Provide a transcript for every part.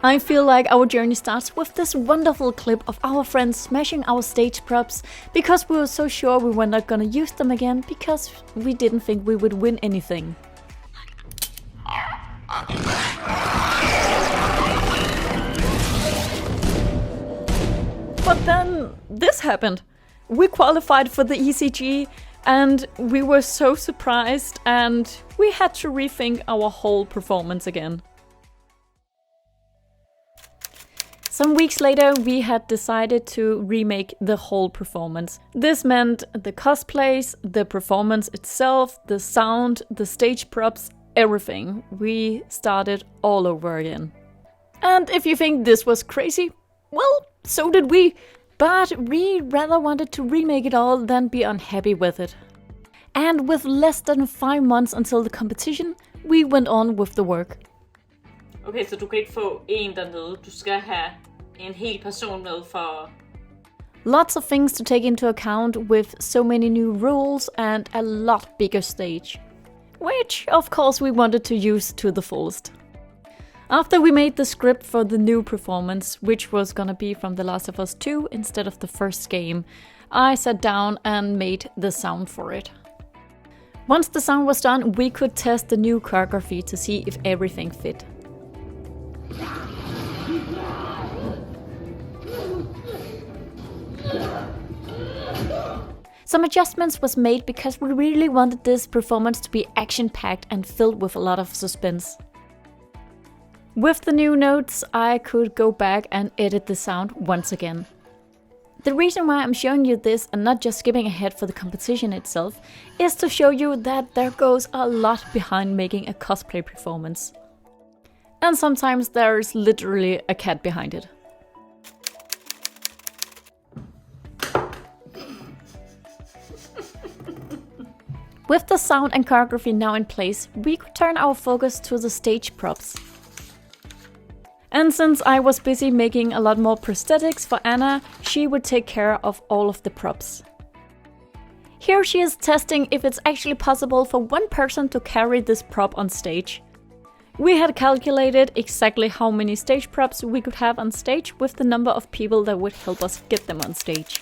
I feel like our journey starts with this wonderful clip of our friends smashing our stage props because we were so sure we were not gonna use them again because we didn't think we would win anything. But then this happened. We qualified for the ECG and we were so surprised and we had to rethink our whole performance again. Some weeks later, we had decided to remake the whole performance. This meant the cosplays, the performance itself, the sound, the stage props, everything. We started all over again. And if you think this was crazy, well, so did we. But we rather wanted to remake it all than be unhappy with it. And with less than 5 months until the competition, we went on with the work. Okay, så du kan ikke få en dernede. Du skal have en hel person med for... Lots of things to take into account with so many new rules and a lot bigger stage. Which, of course, we wanted to use to the fullest. After we made the script for the new performance, which was gonna be from The Last of Us 2 instead of the first game, I sat down and made the sound for it. Once the sound was done, we could test the new choreography to see if everything fit. Some adjustments was made because we really wanted this performance to be action-packed and filled with a lot of suspense. With the new notes, I could go back and edit the sound once again. The reason why I'm showing you this and not just skipping ahead for the competition itself is to show you that there goes a lot behind making a cosplay performance. And sometimes there's literally a cat behind it. With the sound and choreography now in place, we could turn our focus to the stage props. And since I was busy making a lot more prosthetics for Anna, she would take care of all of the props. Here she is testing if it's actually possible for one person to carry this prop on stage. We had calculated exactly how many stage props we could have on stage with the number of people that would help us get them on stage.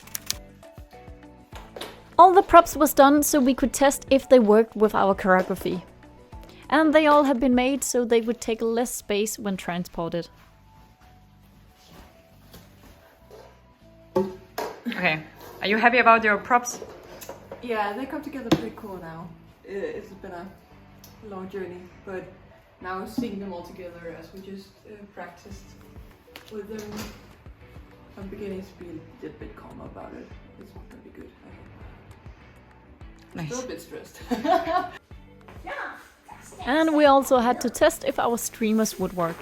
All the props was done so we could test if they worked with our choreography. And they all have been made so they would take less space when transported. Okay, are you happy about your props? Yeah, they come together pretty cool now. It's been a long journey, but now seeing them all together as we just practiced with them, I'm beginning to be a little bit calmer about it. It's gonna be good. Nice. Still a bit stressed. And we also had to test if our streamers would work.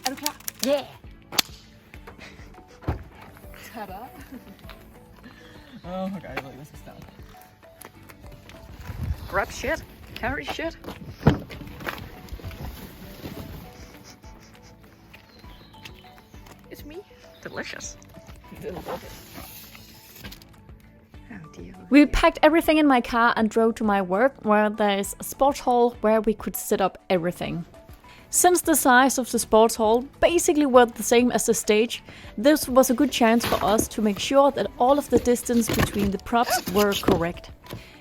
Er du klar? Yeah! Ta-da! Oh my god, I really this is down. Grab shit, carry shit. It's me. Delicious. Delicious. Oh, we packed everything in my car and drove to my work, where there's a sports hall where we could set up everything. Since the size of the sports hall basically were the same as the stage, this was a good chance for us to make sure that all of the distance between the props were correct.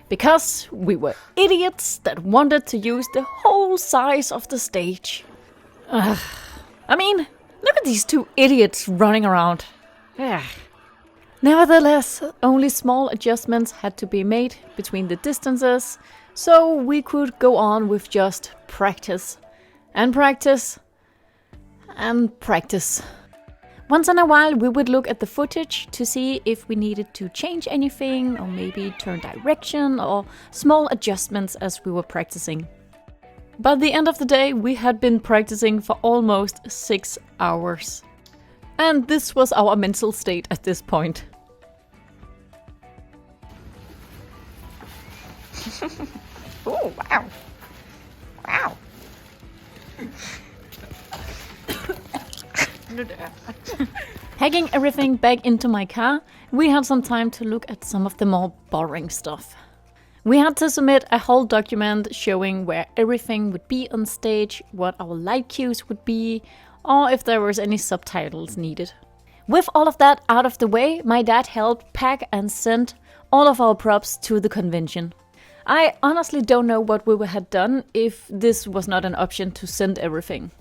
Because we were idiots that wanted to use the whole size of the stage. I mean, look at these two idiots running around. Nevertheless, only small adjustments had to be made between the distances, so we could go on with just practice. And practice. And practice. Once in a while we would look at the footage to see if we needed to change anything or maybe turn direction or small adjustments as we were practicing. By the end of the day we had been practicing for almost 6 hours. And this was our mental state at this point. Oh, wow. Wow. Hacking everything back into my car, we had some time to look at some of the more boring stuff. We had to submit a whole document showing where everything would be on stage, what our light cues would be, or if there was any subtitles needed. With all of that out of the way, my dad helped pack and send all of our props to the convention. I honestly don't know what we would have done if this was not an option to send everything.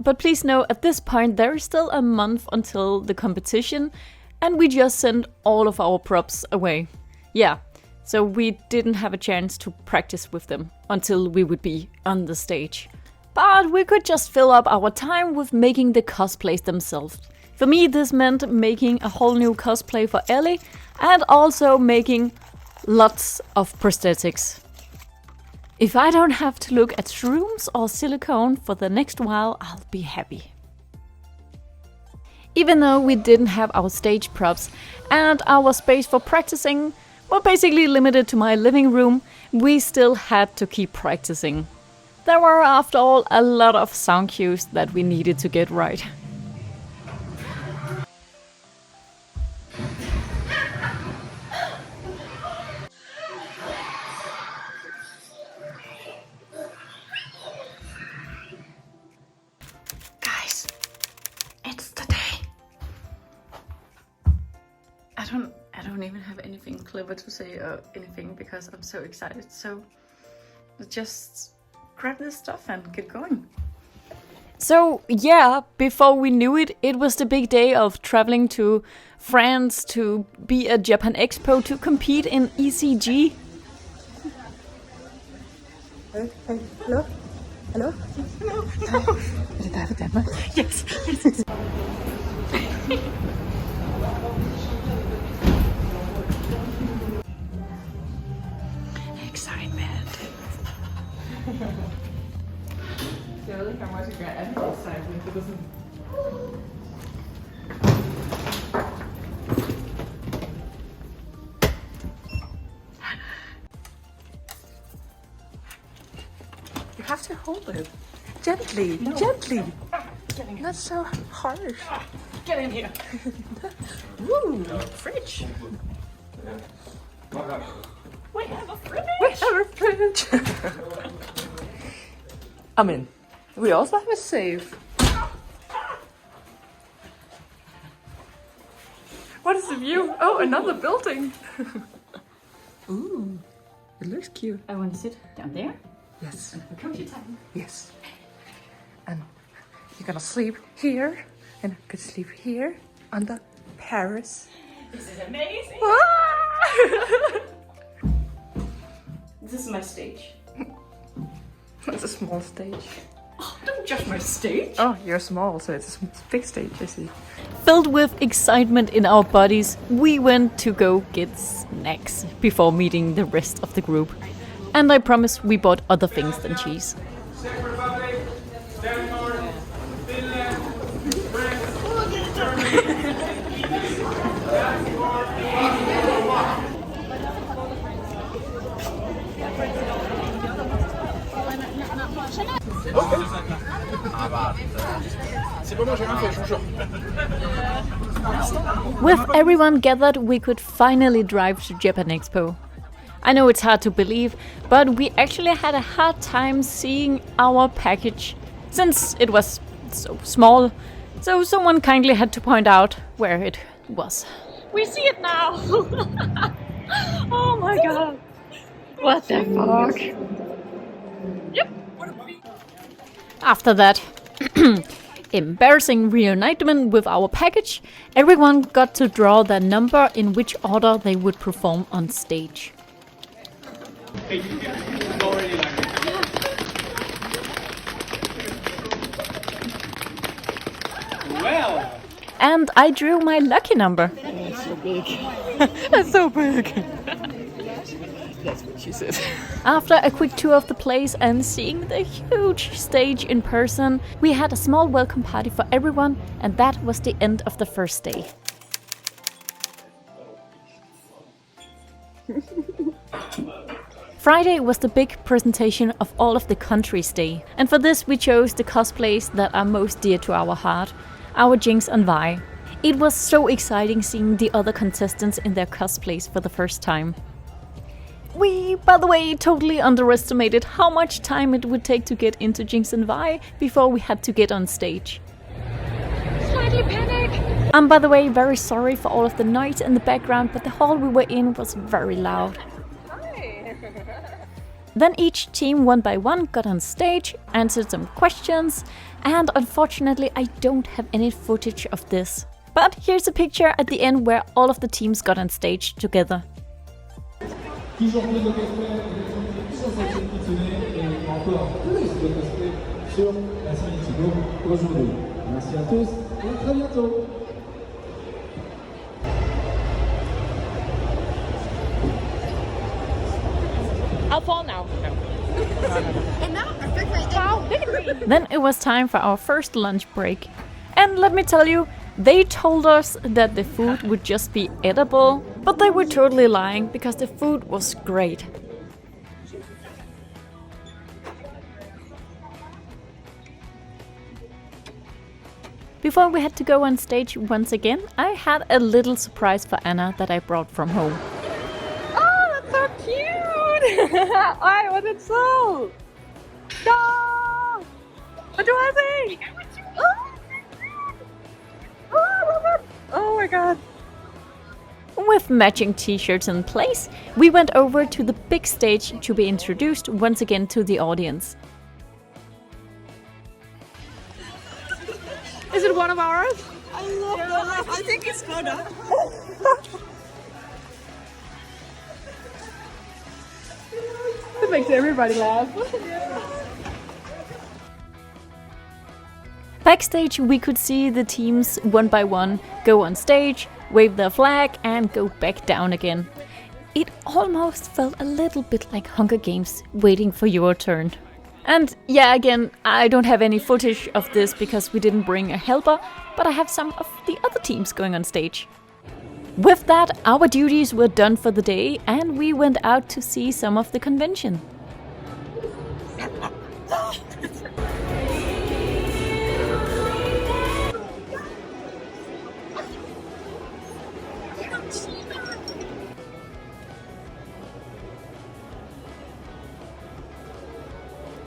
But please know, at this point there is still a month until the competition, and we just sent all of our props away. Yeah, so we didn't have a chance to practice with them until we would be on the stage. But we could just fill up our time with making the cosplays themselves. For me, this meant making a whole new cosplay for Ellie and also making lots of prosthetics. If I don't have to look at shrooms or silicone for the next while, I'll be happy. Even though we didn't have our stage props and our space for practicing were basically limited to my living room, we still had to keep practicing. There were, after all, a lot of sound cues that we needed to get right. Guys, it's the day. I don't even have anything clever to say or anything because I'm so excited. So just grab this stuff and get going. So yeah, before we knew it, it was the big day of traveling to France to be at Japan Expo to compete in ECG. Hey, hello? Hello? Hello. Er det dig fra Danmark? Yes. Excitement. Jeg ved ikke, om jeg skal gøre andet excitement. Det er sådan... You have to hold it. Gently, no. Gently. Not so harsh. Get in here. Woo, fridge. We have a fridge. We have a fridge. I mean, we also have a safe. What is the view? Oh, another building. Ooh, it looks cute. I want to sit down there. Yes. The cozy time. Yes. And you're gonna sleep here, and I could sleep here under Paris. This is amazing. This is my stage. It's a small stage. Oh, don't judge my stage. Oh, you're small, so it's a big stage, I see. Filled with excitement in our bodies, we went to go get snacks before meeting the rest of the group. And I promise we bought other things than cheese. With everyone gathered, we could finally drive to Japan Expo. I know it's hard to believe, but we actually had a hard time seeing our package since it was so small, so someone kindly had to point out where it was. We see it now. Oh my god. What the fuck? Yep. After that embarrassing reunitement with our package, everyone got to draw their number in which order they would perform on stage. Well. And I drew my lucky number. That's so big. That's so big. That's what she said. After a quick tour of the place and seeing the huge stage in person, we had a small welcome party for everyone, and that was the end of the first day. Friday was the big presentation of all of the countries' day, and for this we chose the cosplays that are most dear to our heart, our Jinx and Vi. It was so exciting seeing the other contestants in their cosplays for the first time. We, by the way, totally underestimated how much time it would take to get into Jinx and Vi before we had to get on stage. Slightly panic. I'm, by the way, very sorry for all of the noise in the background, but the hall we were in was very loud. Hi. Then each team one by one got on stage, answered some questions, and unfortunately I don't have any footage of this. But here's a picture at the end where all of the teams got on stage together. Toujours plus de cosplay, tous ensemble qui tenaient et encore plus de cosplay sur la Cinétigo aujourd'hui. Merci à tous et à très bientôt. I'll fall now. Then it was time for our first lunch break. And let me tell you, they told us that the food would just be edible, but they were totally lying because the food was great. Before we had to go on stage once again, I had a little surprise for Anna that I brought from home. Oh, that's so cute! I want it so! No! What do I say? Oh my god! With matching t-shirts in place, we went over to the big stage to be introduced once again to the audience. Is it one of ours? I love that. I think it's gonna. It makes everybody laugh. Backstage, we could see the teams one by one go on stage, wave their flag, and go back down again. It almost felt a little bit like Hunger Games, waiting for your turn. And yeah, again, I don't have any footage of this because we didn't bring a helper, but I have some of the other teams going on stage. With that, our duties were done for the day, and we went out to see some of the convention.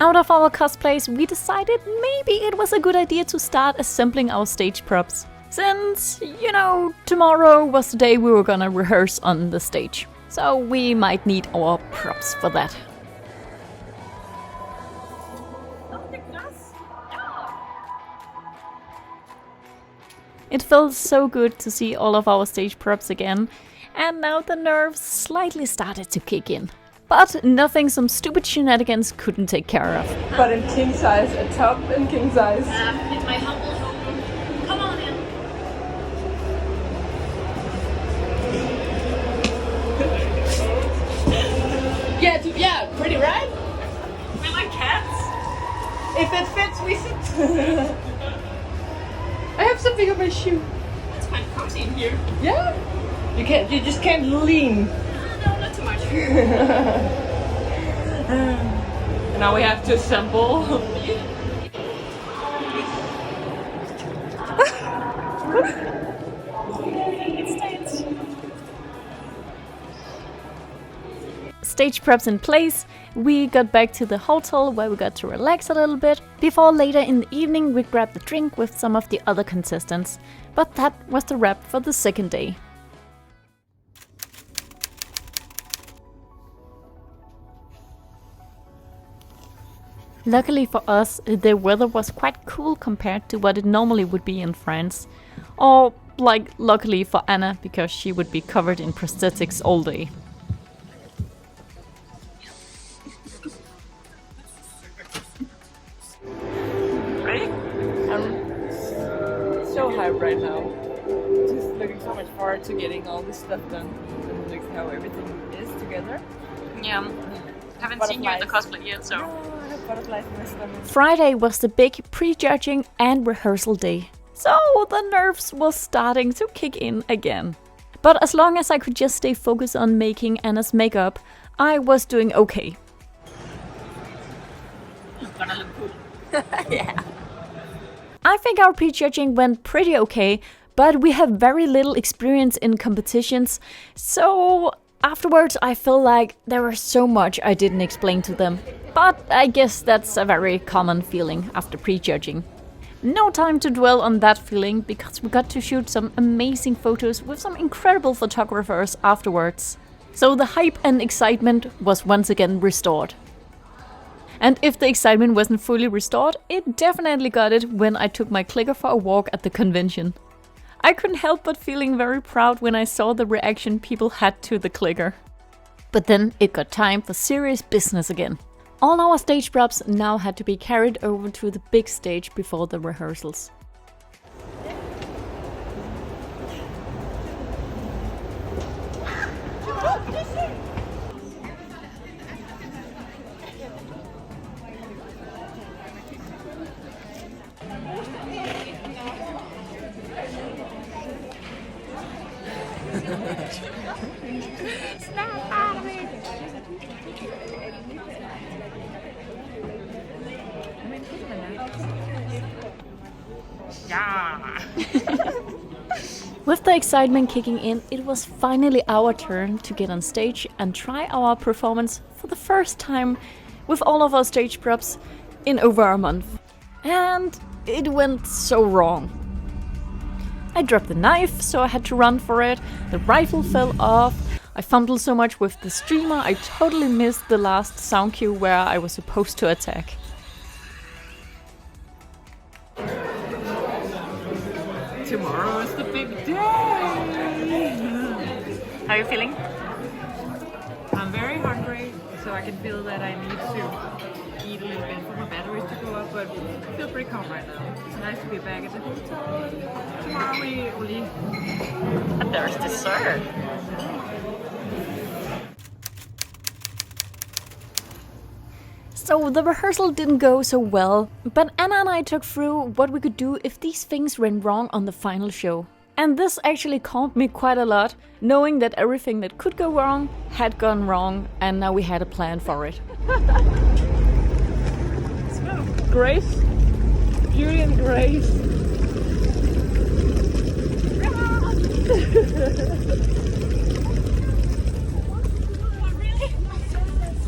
Out of our cosplays, we decided maybe it was a good idea to start assembling our stage props. Since, you know, tomorrow was the day we were gonna rehearse on the stage. So we might need our props for that. It felt so good to see all of our stage props again, and now the nerves slightly started to kick in. But nothing some stupid shenanigans couldn't take care of. But in king size, a top in king size. In my humble home. Come on in. Yeah, pretty, right? We like cats. If it fits, we sit. I have something on my shoe. It's quite cozy in here. Yeah? You just can't lean. No, not too much. And now we have to assemble. Stage preps in place, we got back to the hotel where we got to relax a little bit, before later in the evening we grabbed a drink with some of the other contestants. But that was the wrap for the second day. Luckily for us, the weather was quite cool compared to what it normally would be in France. Or, like, luckily for Anna, because she would be covered in prosthetics all day. Ready? I'm so hyped right now. Just looking so much forward to getting all this stuff done. And look how everything is together. Yeah. Haven't seen you in the cosplay yet, so. Oh, I have butterflies in my stomach. Friday was the big prejudging and rehearsal day. So the nerves were starting to kick in again. But as long as I could just stay focused on making Anna's makeup, I was doing okay. Gonna look good. Yeah. I think our prejudging went pretty okay, but we have very little experience in competitions, so Afterwards, I feel like there was so much I didn't explain to them. But I guess that's a very common feeling after prejudging. No time to dwell on that feeling because we got to shoot some amazing photos with some incredible photographers afterwards. So the hype and excitement was once again restored. And if the excitement wasn't fully restored, it definitely got it when I took my clicker for a walk at the convention. I couldn't help but feeling very proud when I saw the reaction people had to the clicker. But then it got time for serious business again. All our stage props now had to be carried over to the big stage before the rehearsals. With the excitement kicking in, it was finally our turn to get on stage and try our performance for the first time with all of our stage props in over a month. And it went so wrong. I dropped the knife, so I had to run for it. The rifle fell off. I fumbled so much with the streamer, I totally missed the last sound cue where I was supposed to attack. Tomorrow is the big day! How are you feeling? I'm very hungry, so I can feel that I need to eat a little bit for my batteries to go up, but I feel pretty calm right now. It's nice to be back at the hotel. Tomorrow we leave. And there's dessert. So the rehearsal didn't go so well, but Anna and I took through what we could do if these things went wrong on the final show. And this actually calmed me quite a lot, knowing that everything that could go wrong had gone wrong, and now we had a plan for it. Grace, beauty and grace.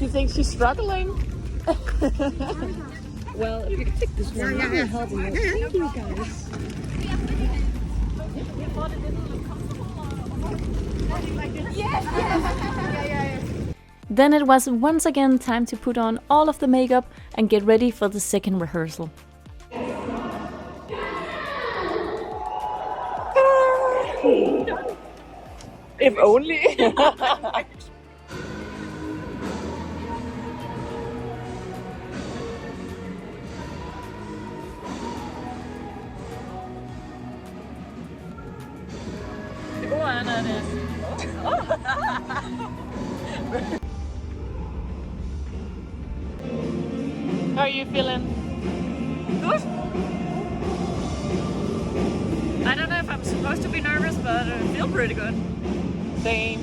You think she's struggling? Well, if you can take this one, that will help me. Thank you guys. Then it was once again time to put on all of the makeup and get ready for the second rehearsal. If only. How are you feeling? Good. I don't know if I'm supposed to be nervous, but I feel pretty good. Same.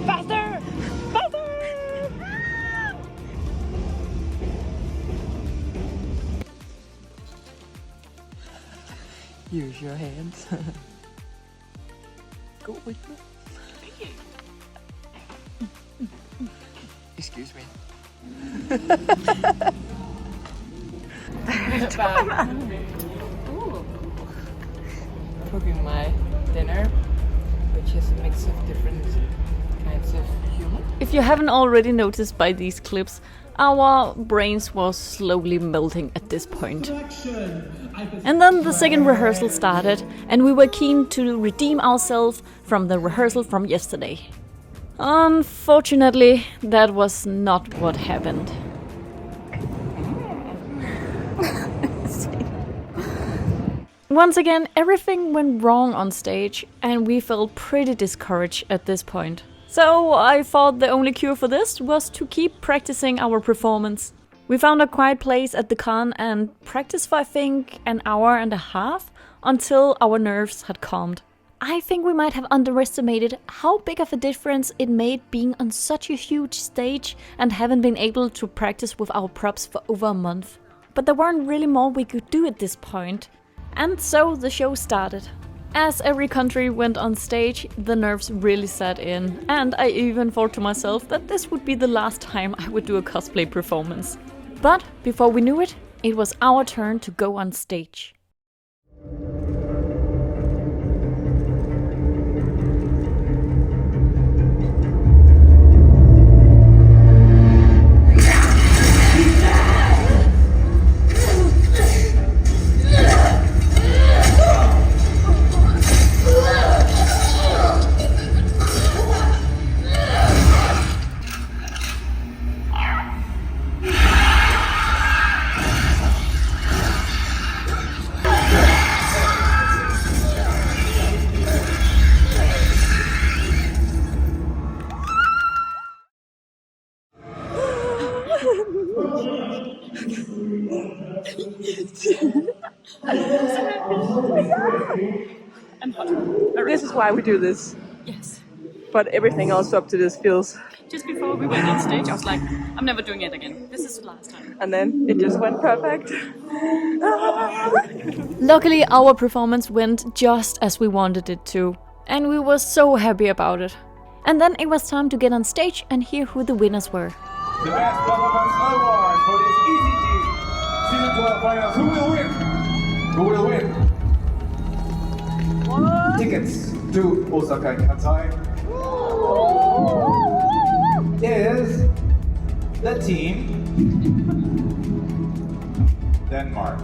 Faster! Faster! Use your hands. Go with me. Thank you. Excuse me. Cooking my dinner, which is a mix of different kinds of humor. If you haven't already noticed by these clips, our brains was slowly melting at this point. And then the second rehearsal started, and we were keen to redeem ourselves from the rehearsal from yesterday. Unfortunately, that was not what happened. Once again, everything went wrong on stage, and we felt pretty discouraged at this point. So I thought the only cure for this was to keep practicing our performance. We found a quiet place at the con and practiced for I think an hour and a half until our nerves had calmed. I think we might have underestimated how big of a difference it made being on such a huge stage and haven't been able to practice with our props for over a month. but there weren't really more we could do at this point. And so the show started. As every country went on stage, the nerves really set in, and I even thought to myself that this would be the last time I would do a cosplay performance. But before we knew it, it was our turn to go on stage. This is why we do this. Yes. But everything else up to this feels. Just before we went on stage, I was like, I'm never doing it again. This is the last time. And then it just went perfect. Luckily, our performance went just as we wanted it to, and we were so happy about it. And then it was time to get on stage and hear who the winners were. The best performance award for this ECG Season 12 finals. Who will win? Who will win? Tickets to Osaka and Kansai is the team Denmark.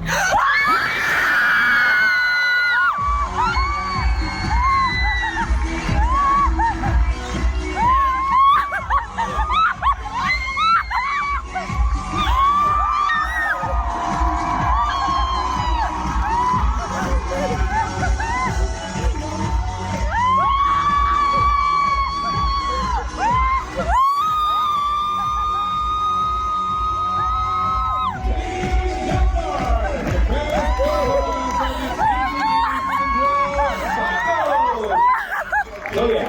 So yeah,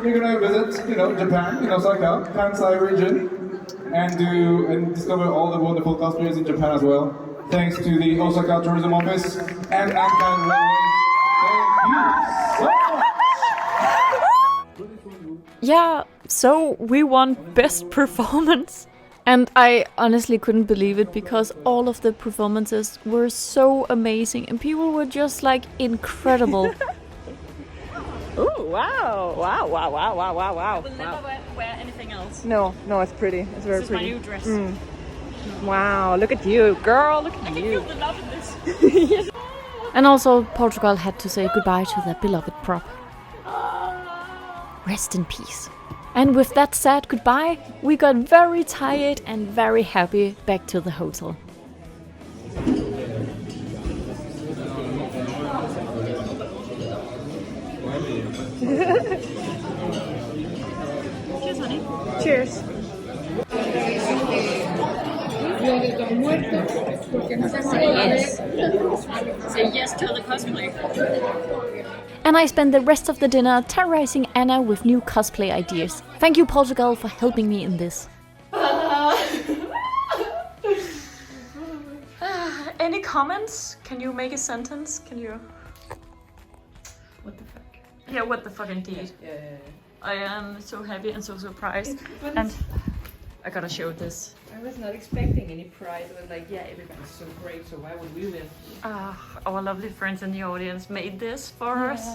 you're gonna visit, Japan, Osaka, Kansai region, and discover all the wonderful cosplayers in Japan as well. Thanks to the Osaka Tourism Office and Ankai Railways. Thank you so much. Yeah, so we won Best Performance. And I honestly couldn't believe it because all of the performances were so amazing and people were just like incredible. Ooh, wow. Wow, wow, wow, wow, wow, wow. I will never wear anything else. No, it's pretty. It's very This is my pretty. new dress. Wow, look at you, girl. Look at I can you. feel the love in this. And also Portugal had to say goodbye to their beloved prop. Rest in peace. And with that sad goodbye, we got very tired and very happy back to the hotel. Cheers, honey. Cheers. Say yes to the cosplay. And I spent the rest of the dinner terrorizing Anna with new cosplay ideas. Thank you, Portugal, for helping me in this. Any comments? Can you make a sentence? Can you? What the fuck? Yeah, what the fuck indeed. Yeah. I am so happy and so surprised. And I gotta show this. I was not expecting any pride. I was like, yeah, everybody's so great, so why would we win? Our lovely friends in the audience made this for us.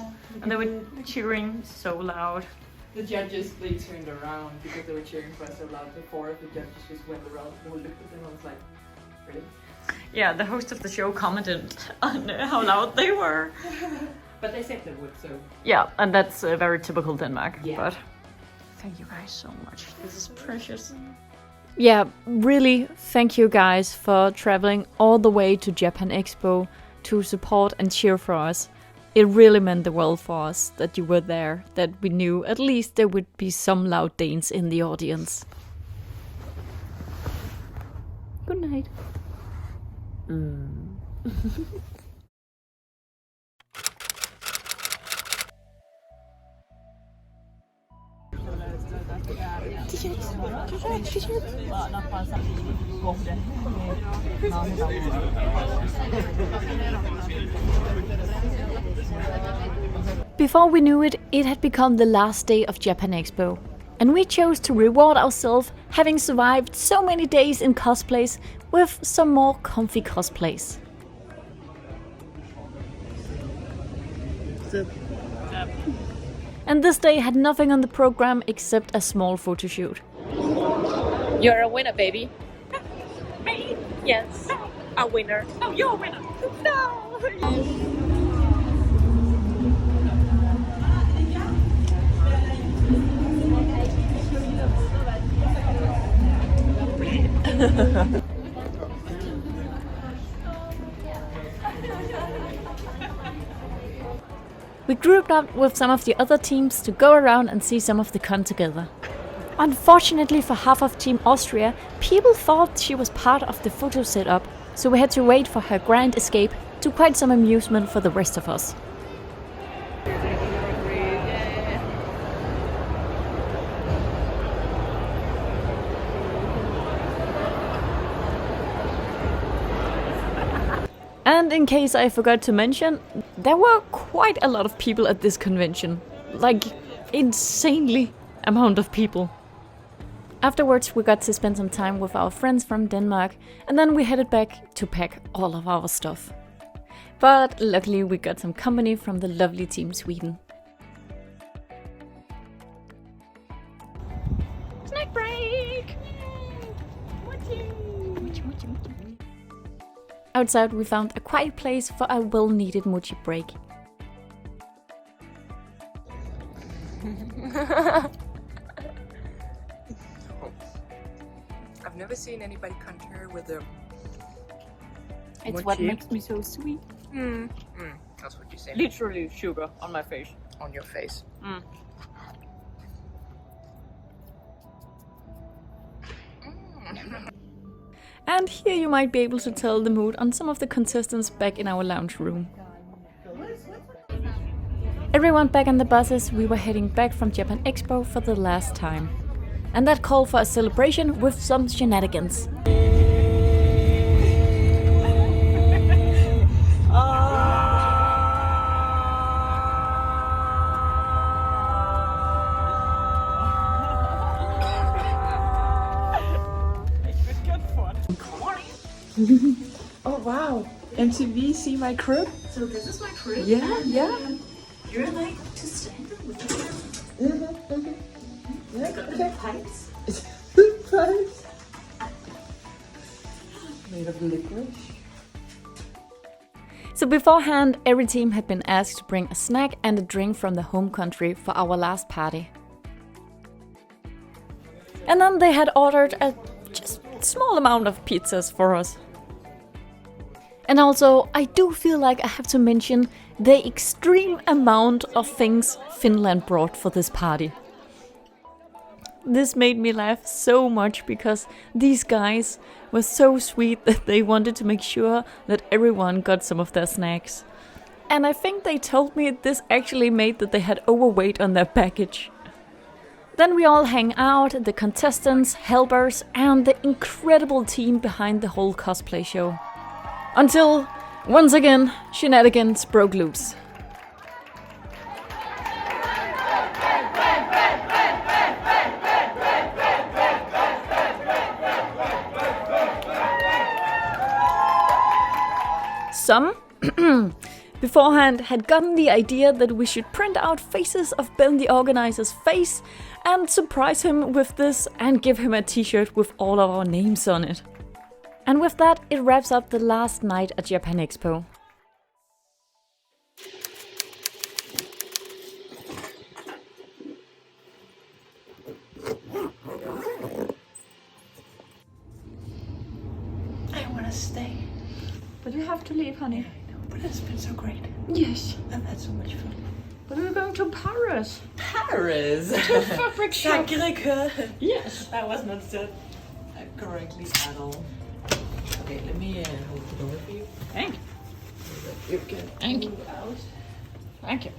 And they were cheering so loud. The judges, they turned around because they were cheering for us so loud before. The judges just went around and looked at them and was like, really? Yeah, the host of the show commented on how loud they were. But they said they would, so. Yeah, and that's very typical Denmark. Yeah. But thank you guys so much. This is precious. Yeah, really, thank you guys for traveling all the way to Japan Expo to support and cheer for us. It really meant the world for us that you were there, that we knew at least there would be some loud Danes in the audience. Good night. Before we knew it, it had become the last day of Japan Expo. And we chose to reward ourselves, having survived so many days in cosplays, with some more comfy cosplays. And this day had nothing on the program except a small photo shoot. You're a winner, baby. Me? Yes. A winner. Oh, you're a winner. No. We grouped up with some of the other teams to go around and see some of the con together. Unfortunately for half of Team Austria, people thought she was part of the photo setup, so we had to wait for her grand escape, to quite some amusement for the rest of us. And in case I forgot to mention, there were quite a lot of people at this convention. Like, insanely amount of people. Afterwards we got to spend some time with our friends from Denmark, and then we headed back to pack all of our stuff. But luckily we got some company from the lovely Team Sweden. Snack break. Outside we found a quiet place for a well-needed mochi break. I've never seen anybody contour with a It's mochi. what makes me so sweet. That's what you say. Literally sugar on my face. On your face. And here you might be able to tell the mood on some of the contestants back in our lounge room. Everyone back on the buses, we were heading back from Japan Expo for the last time. And that called for a celebration with some shenanigans. Oh wow! MTV, see my crib? So this is my crib. Yeah, yeah. You're like to stand with Yeah, pipes. Price. Made of licorice. So beforehand, every team had been asked to bring a snack and a drink from the home country for our last party. And then they had ordered a just small amount of pizzas for us. And also, I do feel like I have to mention the extreme amount of things Finland brought for this party. This made me laugh so much because these guys were so sweet that they wanted to make sure that everyone got some of their snacks. And I think they told me this actually made that they had overweight on their baggage. Then we all hang out, the contestants, helpers, and the incredible team behind the whole cosplay show. Until, once again, shenanigans broke loose. Some, beforehand, had gotten the idea that we should print out faces of Ben the organizer's face and surprise him with this and give him a t-shirt with all of our names on it. And with that, it wraps up the last night at Japan Expo. I want to stay. But you have to leave, honey. But it's been so great. Yes. I've had so much fun. But we're going to Paris. Paris! Fabric shop. Sacré-Cœur! Yes. That was not said correctly at all. Okay, let me hold it over for you. Thank you. You can Thank you. move out. Thank you.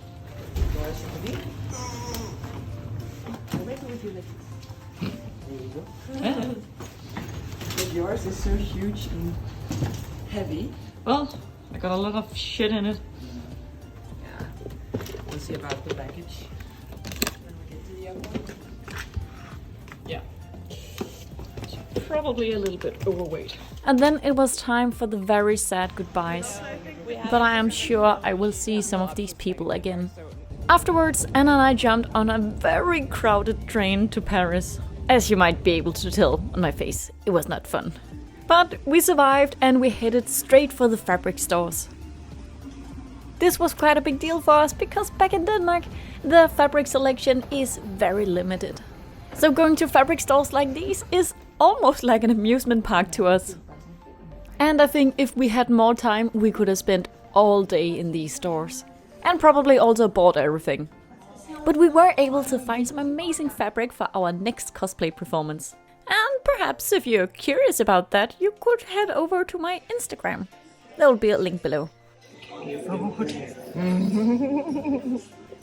Doors in the view. Maybe we with you like this. But yours is so huge and heavy. Well, I got a lot of shit in it. Yeah. We'll see about the baggage when we get to the airport. Yeah. Probably a little bit overweight. And then it was time for the very sad goodbyes. But I am sure I will see some of these people again. Afterwards, Anna and I jumped on a very crowded train to Paris. As you might be able to tell on my face, it was not fun. But we survived and we headed straight for the fabric stores. This was quite a big deal for us because back in Denmark, the fabric selection is very limited. So going to fabric stores like these is almost like an amusement park to us. And I think if we had more time, we could have spent all day in these stores. And probably also bought everything. But we were able to find some amazing fabric for our next cosplay performance. And perhaps if you're curious about that, you could head over to my Instagram. There will be a link below.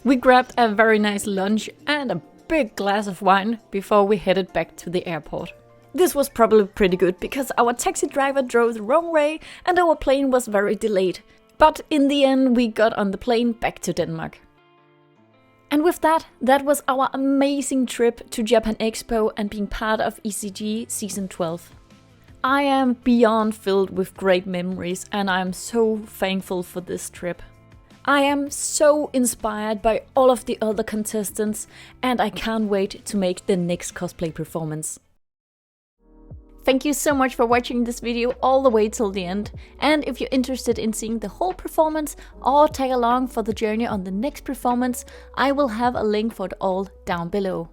We grabbed a very nice lunch and a big glass of wine before we headed back to the airport. This was probably pretty good because our taxi driver drove the wrong way and our plane was very delayed. But in the end we got on the plane back to Denmark. And with that was our amazing trip to Japan Expo and being part of ECG Season 12. I am beyond filled with great memories and I am so thankful for this trip. I am so inspired by all of the other contestants and I can't wait to make the next cosplay performance. Thank you so much for watching this video all the way till the end. And if you're interested in seeing the whole performance or tag along for the journey on the next performance, I will have a link for it all down below.